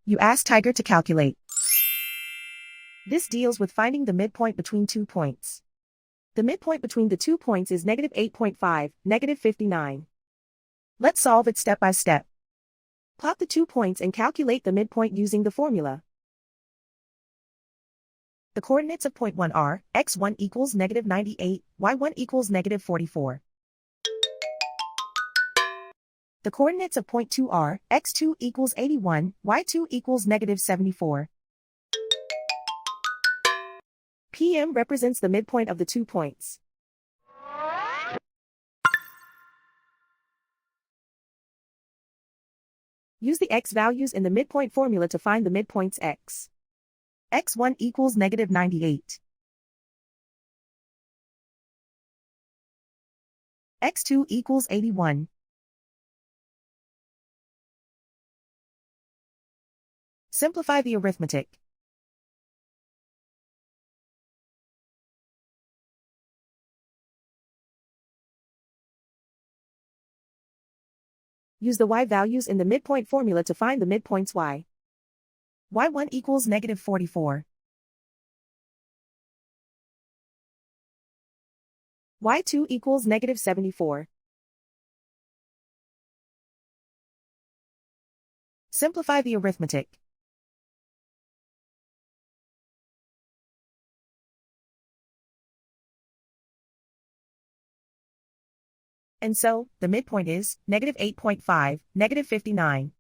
You ask Tiger to calculate. This deals with finding the midpoint between 2 points. The midpoint between the 2 points is -8.5, -59. Let's solve it step by step. Plot the 2 points and calculate the midpoint using the formula. The coordinates of point 1 are, x1 equals -98, y1 equals -44. The coordinates of point 2 are, x2 equals 81, y2 equals -74. PM represents the midpoint of the 2 points. Use the x values in the midpoint formula to find the midpoints x. x1 equals -98. x2 equals 81. Simplify the arithmetic. Use the y values in the midpoint formula to find the midpoints y. y1 equals -44. y2 equals -74. Simplify the arithmetic. And so, the midpoint is -8.5, -59.